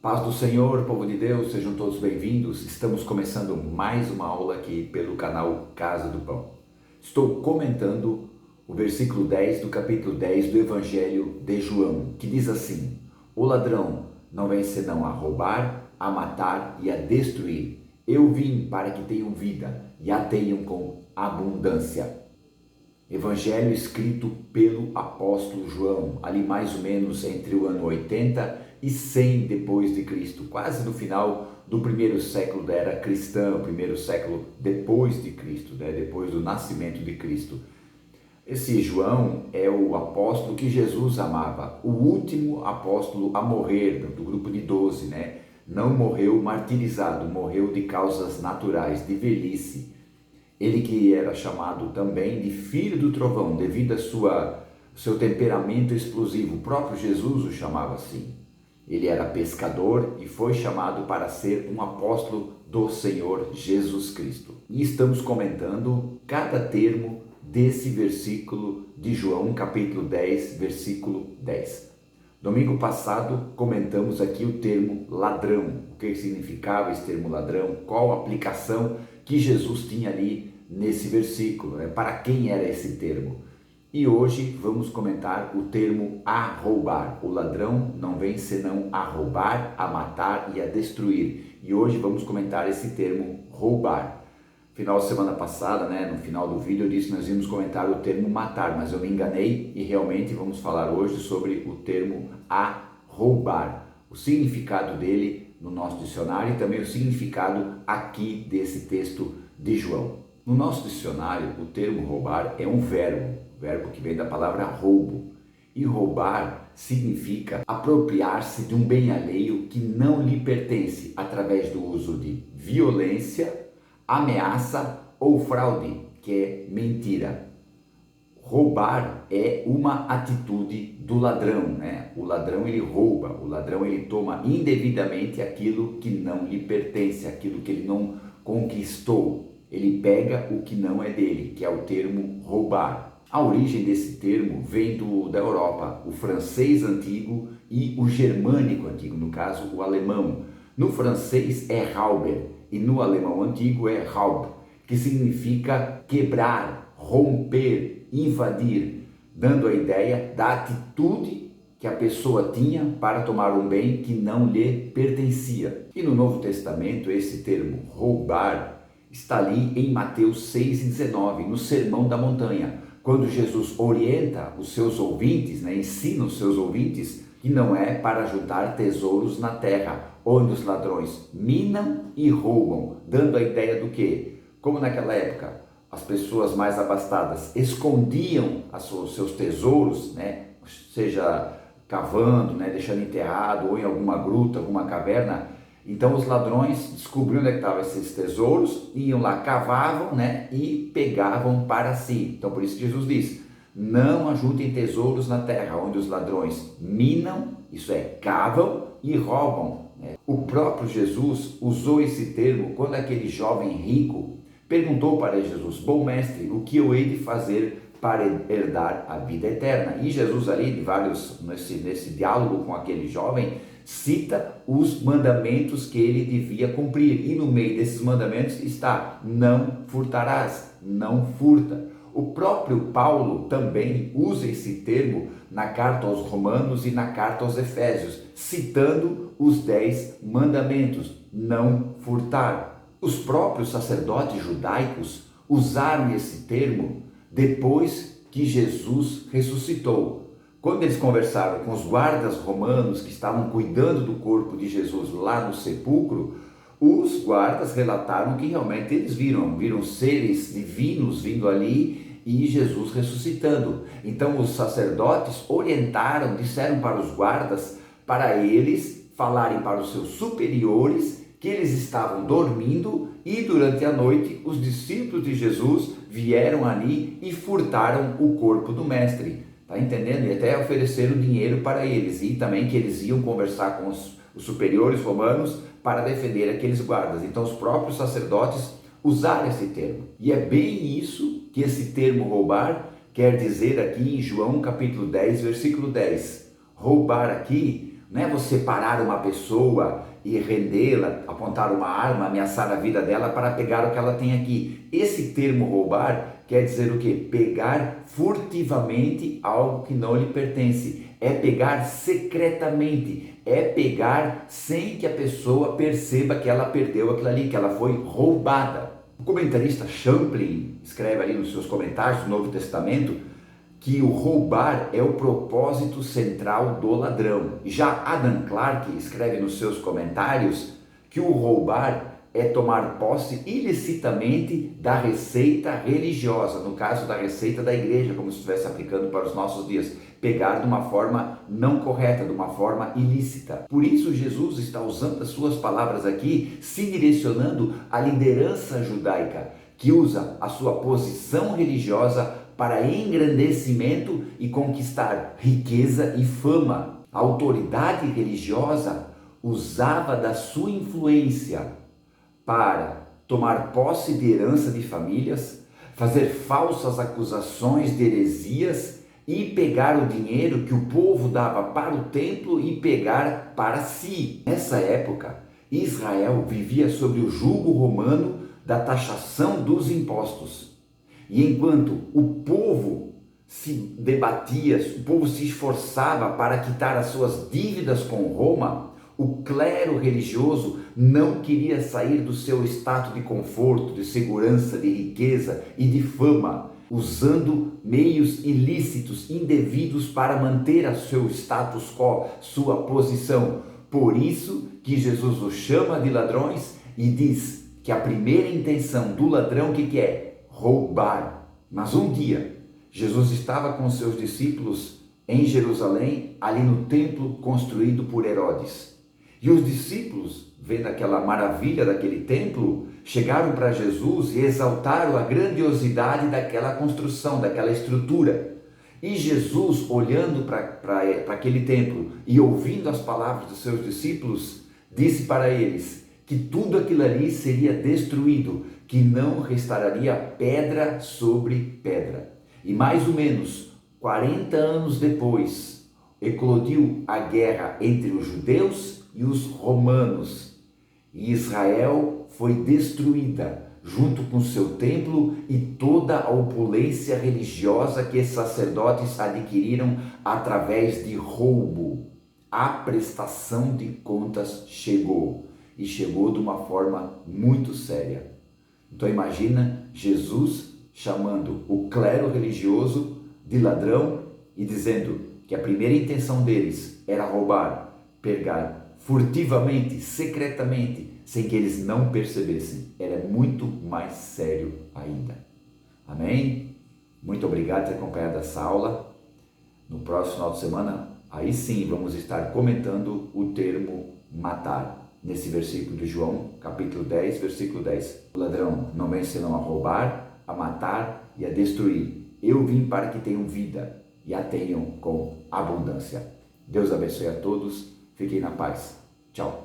Paz do Senhor, povo de Deus, sejam todos bem-vindos. Estamos começando mais uma aula aqui pelo canal Casa do Pão. Estou comentando o versículo 10 do capítulo 10 do Evangelho de João, que diz assim: o ladrão não vem senão a roubar, a matar e a destruir. Eu vim para que tenham vida e a tenham com abundância. Evangelho escrito pelo apóstolo João, ali mais ou menos entre o ano 80 e 100 depois de Cristo, quase no final do primeiro século da era cristã, o primeiro século depois de Cristo, depois do nascimento de Cristo. Esse João é o apóstolo que Jesus amava, o último apóstolo a morrer do grupo de 12, Não morreu martirizado, morreu de causas naturais, de velhice. Ele que era chamado também de filho do trovão, devido a seu temperamento explosivo. O próprio Jesus o chamava assim. Ele era pescador e foi chamado para ser um apóstolo do Senhor Jesus Cristo. E estamos comentando cada termo desse versículo de João, capítulo 10, versículo 10. Domingo passado comentamos aqui o termo ladrão, o que significava esse termo ladrão, qual a aplicação que Jesus tinha ali nesse versículo, para quem era esse termo. E hoje vamos comentar o termo a roubar. O ladrão não vem senão a roubar, a matar e a destruir. E hoje vamos comentar esse termo roubar. Final de semana passada, no final do vídeo eu disse que nós íamos comentar o termo matar, mas eu me enganei e realmente vamos falar hoje sobre o termo a roubar. O significado dele no nosso dicionário e também o significado aqui desse texto de João. No nosso dicionário, o termo roubar é um verbo que vem da palavra roubo. E roubar significa apropriar-se de um bem alheio que não lhe pertence através do uso de violência, ameaça ou fraude, que é mentira. Roubar é uma atitude do ladrão, O ladrão ele rouba, o ladrão ele toma indevidamente aquilo que não lhe pertence, aquilo que ele não conquistou. Ele pega o que não é dele, que é o termo roubar. A origem desse termo vem da Europa, o francês antigo e o germânico antigo, no caso o alemão. No francês é Rauber e no alemão antigo é Raub, que significa quebrar, romper, invadir, dando a ideia da atitude que a pessoa tinha para tomar um bem que não lhe pertencia. E no Novo Testamento esse termo roubar está ali em Mateus 6,19, no Sermão da Montanha, quando Jesus orienta os seus ouvintes, ensina os seus ouvintes que não é para juntar tesouros na terra, onde os ladrões minam e roubam, dando a ideia do quê? Como naquela época as pessoas mais abastadas escondiam os seus tesouros, seja cavando, deixando enterrado ou em alguma gruta, alguma caverna. Então os ladrões descobriam onde estavam esses tesouros, iam lá, cavavam, e pegavam para si. Então por isso Jesus diz: não ajuntem tesouros na terra, onde os ladrões minam, isso é, cavam e roubam. O próprio Jesus usou esse termo quando aquele jovem rico perguntou para Jesus: bom mestre, o que eu hei de fazer para herdar a vida eterna? E Jesus ali, nesse diálogo com aquele jovem, cita os mandamentos que ele devia cumprir. E no meio desses mandamentos está: não furtarás, não furta. O próprio Paulo também usa esse termo na carta aos Romanos e na carta aos Efésios, citando os 10 mandamentos: não furtar. Os próprios sacerdotes judaicos usaram esse termo depois que Jesus ressuscitou. Quando eles conversaram com os guardas romanos que estavam cuidando do corpo de Jesus lá no sepulcro, os guardas relataram que realmente eles viram seres divinos vindo ali e Jesus ressuscitando. Então os sacerdotes orientaram, disseram para os guardas, para eles falarem para os seus superiores que eles estavam dormindo e durante a noite os discípulos de Jesus vieram ali e furtaram o corpo do mestre. Está entendendo? E até ofereceram dinheiro para eles, e também que eles iam conversar com os superiores romanos para defender aqueles guardas. Então os próprios sacerdotes usaram esse termo. E é bem isso que esse termo roubar quer dizer aqui em João capítulo 10, versículo 10. Roubar aqui Não é você parar uma pessoa e rendê-la, apontar uma arma, ameaçar a vida dela para pegar o que ela tem aqui. Esse termo roubar quer dizer o quê? Pegar furtivamente algo que não lhe pertence. É pegar secretamente. É pegar sem que a pessoa perceba que ela perdeu aquilo ali, que ela foi roubada. O comentarista Champlin escreve ali nos seus comentários do Novo Testamento que o roubar é o propósito central do ladrão. Já Adam Clarke escreve nos seus comentários que o roubar é tomar posse ilicitamente da receita religiosa, no caso da receita da igreja, como se estivesse aplicando para os nossos dias, pegar de uma forma não correta, de uma forma ilícita. Por isso Jesus está usando as suas palavras aqui, se direcionando à liderança judaica, que usa a sua posição religiosa para engrandecimento e conquistar riqueza e fama. A autoridade religiosa usava da sua influência para tomar posse de herança de famílias, fazer falsas acusações de heresias e pegar o dinheiro que o povo dava para o templo e pegar para si. Nessa época, Israel vivia sob o jugo romano da taxação dos impostos. E enquanto o povo se debatia, o povo se esforçava para quitar as suas dívidas com Roma, o clero religioso não queria sair do seu status de conforto, de segurança, de riqueza e de fama, usando meios ilícitos, indevidos para manter o seu status quo, sua posição. Por isso que Jesus os chama de ladrões e diz que a primeira intenção do ladrão que é? Roubar. Mas um dia, Jesus estava com seus discípulos em Jerusalém, ali no templo construído por Herodes. E os discípulos, vendo aquela maravilha daquele templo, chegaram para Jesus e exaltaram a grandiosidade daquela construção, daquela estrutura. E Jesus, olhando para aquele templo e ouvindo as palavras dos seus discípulos, disse para eles que tudo aquilo ali seria destruído, que não restaria pedra sobre pedra. E mais ou menos 40 anos depois, eclodiu a guerra entre os judeus e os romanos. E Israel foi destruída, junto com seu templo e toda a opulência religiosa que os sacerdotes adquiriram através de roubo. A prestação de contas chegou, e chegou de uma forma muito séria. Então imagina Jesus chamando o clero religioso de ladrão e dizendo que a primeira intenção deles era roubar, pegar furtivamente, secretamente, sem que eles não percebessem. Era muito mais sério ainda. Amém? Muito obrigado por ter acompanhado essa aula. No próximo final de semana, aí sim vamos estar comentando o termo matar. Nesse versículo de João, capítulo 10, versículo 10. O ladrão não vem senão a roubar, a matar e a destruir. Eu vim para que tenham vida e a tenham com abundância. Deus abençoe a todos. Fiquem na paz. Tchau.